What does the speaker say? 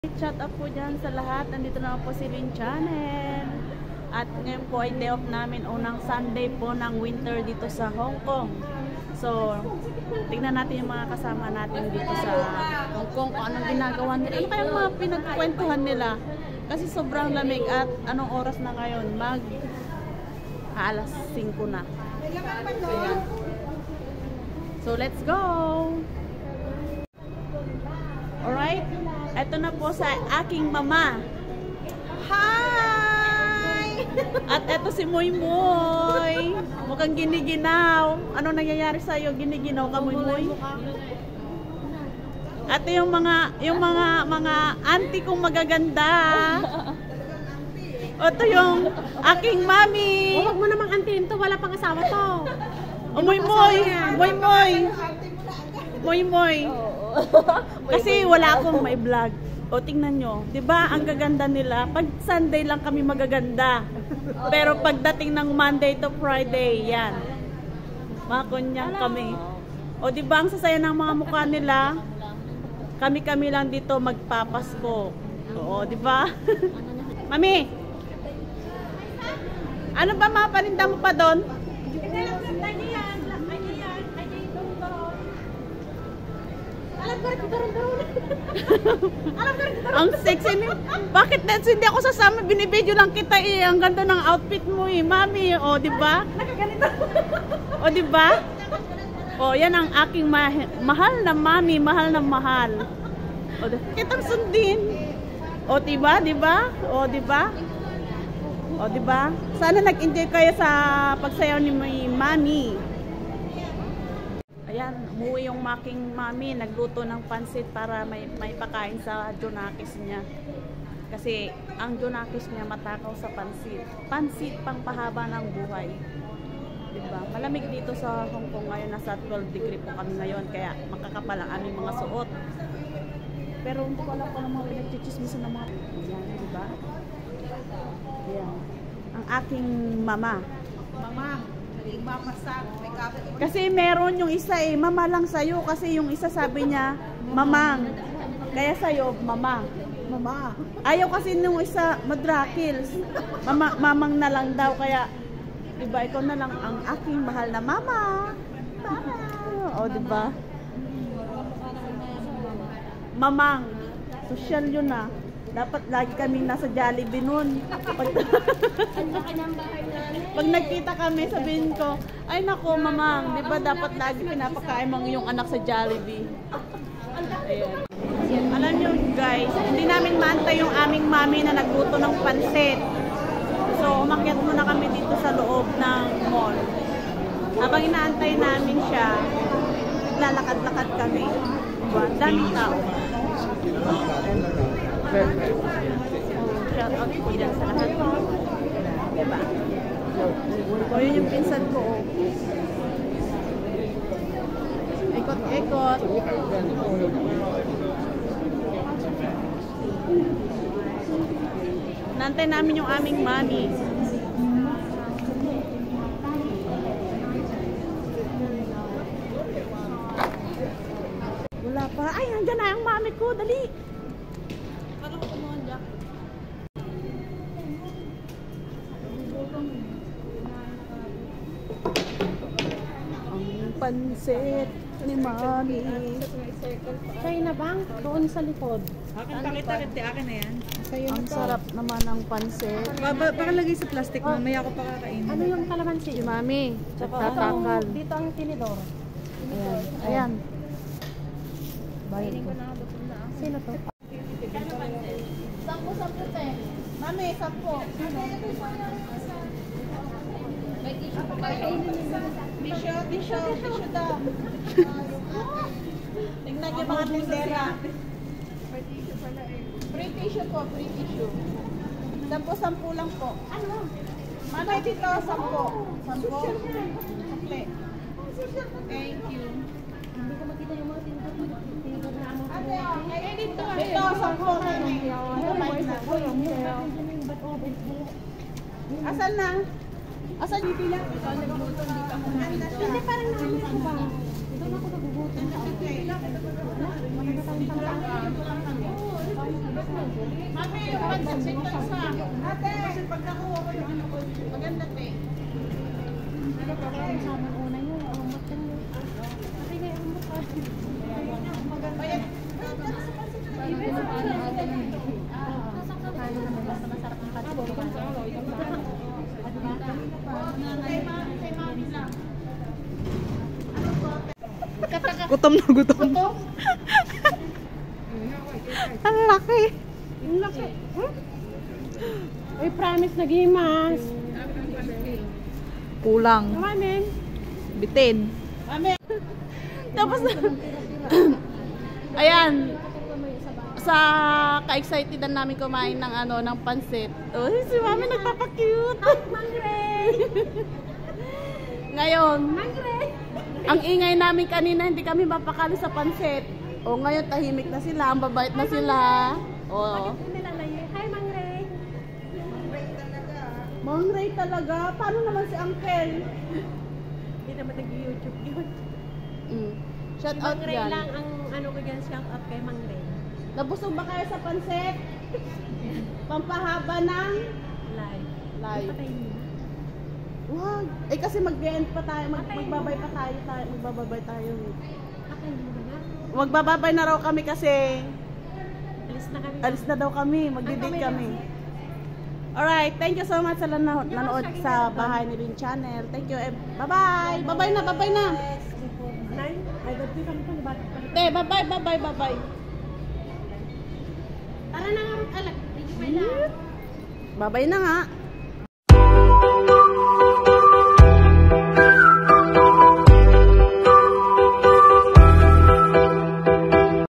Shout out po dyan sa lahat. Nandito na po si Lynn Channel. At ngayon po ay day off namin. Unang Sunday po ng winter dito sa Hong Kong. So, tingnan natin yung mga kasama natin dito sa Hong Kong. Kung anong ginagawa nila. Ano kayong mga pinagkwentuhan nila? Kasi sobrang lamig at anong oras na ngayon? Alas 5 na. Ayan. So, let's go! Alright? Ito na po sa aking mama. Hi! At ito si Moy Moy. Mukhang giniginaw. Ano nangyayari sa iyo? Giniginaw ka, Moy Moy? At yung mga auntie kong magaganda. Ito yung aking mami. Huwag mo namang antiin to, wala pang asawa to. Oh, Moy Moy. Moy Moy. Moy Moy. Kasi wala akong may vlog. O tingnan nyo, 'di ba? Ang gaganda nila. Pag Sunday lang kami magaganda. Pero pagdating ng Monday to Friday, yan. Makunyang kami. O 'di ba ang sasaya ng mga mukha nila? Kami-kami lang dito magpapasko. Oo, 'di ba? Mami. Ano ba mga paninda mo pa doon? Ang sexy ni. Bakit dance hindi ako sasama? Binibideo lang kita eh. Ang ganda ng outfit mo eh, mami. O, di ba? Nakaganito. O, di ba? O, yan ang aking mahal na mami, mahal na mahal. O, kitang sundin. O, di ba? Di ba? O, di ba? O, di ba? Sana nag-enjoy kayo sa pagsayaw ni mami. Ayan, umuwi yung making mami, nagluto ng pansit para may pakain sa Junakis niya. Kasi ang Junakis niya matakaw sa pansit. Pansit pang pahaba ng buhay. Diba? Malamig dito sa Hong Kong ngayon, nasa 12 degree po kami ngayon, kaya makakapal ang aming mga suot. Pero hindi ko alam kung mga pinagchichismisan ng mga... Ayan, diba? Ayan. Ang aking mama. Mama. Kasi meron yung isa eh, mama lang sa'yo. Kasi yung isa sabi niya, mamang. Kaya sa'yo, mama. Mama. Ayaw kasi nung isa, madrakils. Mamang na lang daw. Kaya, diba, ikaw na lang ang aking mahal na mama. Mama. O, diba? Mamang. Social yun ah. Dapat lagi kaming nasa Jollibee nun. Pag nagkita kami, sabihin ko, ay nako mamang, di ba dapat lagi pinapakain mo yung anak sa Jollibee. Ayan. Alam nyo guys, hindi namin maantay yung aming mami na nagluto ng pansit. So umakyat muna kami dito sa loob ng mall. Habang inaantay namin siya, naglalakad-lakad kami. Diba? Daming tao. Shout out po dyan sa lahat. Diba? O yun yung pinsan ko. Ikot-ikot. Nantay namin yung aming mami. Wala pa. Ay, nandyan na yung mami ko. Dali. Pansit ni mami. China Bank, doon sa likod. Akin pakita, akin na yan. Ang sarap naman ng pansit. Baka lagay sa plastic, mamaya ako pakakain. Ano yung kalamansi? Si mami, nagtatakal. Dito ang tinidor. Ayan. Ayan. Bayanin ko na. Sino to? 10 te. Mami, 10. Tissue daw. Tingnan niyo mga tindera. Free tissue po, free tissue. 10 lang po. Ano? Mami, dito 10. 10. Okay. Thank you. Hindi ko makita yung mga tinidor na ano. Ate, dito 10 mami. Asan na? Asan yung pila? Hindi, parang namin ko ba? Doon ako nagugutom. Mami, yung pansit na isa. Ate! Kasi pag nakuha ko yung ano ko, maganda te. Sama una yun. Ang matan yun. Kasi nga yung mukha. Ayan. Even sa ano ate ng kano naman basta masarap ang kato. Kay mami lang. Gutom na gutom. Ang laki. Yung laki. Uy, promise nag-imas. Kulang. Kamanin. Bitin. Mami. Tapos, ayan. Sa ka-excitedan namin kumain ng ano, ng pansit. Uy, si mami nagpapakute. Ngayon, ang ingay namin kanina, hindi kami mapakali sa pansit. O ngayon, tahimik na sila, ang babait na sila. O. Hi, Mang Ray. Mang Ray talaga. Paano naman si Uncle? Hindi naman nag-YouTube yun. Shout Si out Mang Ray dyan. lang ang ano ko dyan, shout out kay Mang Ray. Nabusog ba kayo sa pansit? Pampahaba ng Live. live. Patay niya. Wag. Eh kasi mag-end pa tayo, magbabay pa tayo, magbababay tayo. Patay mo na. Magbababay na raw kami kasi Alis na kami. alis na daw kami, magdi-date kami. Alright, thank you so much sa nanood sa Bahay ni Rin Channel. Thank you. Bye-bye. Bye-bye na, bye-bye na. Nine? Ay, dati kami pa nabatik pa. Te, bye-bye, bye-bye, bye-bye. Tara na nga, alak. Thank you, Bye-bye na nga.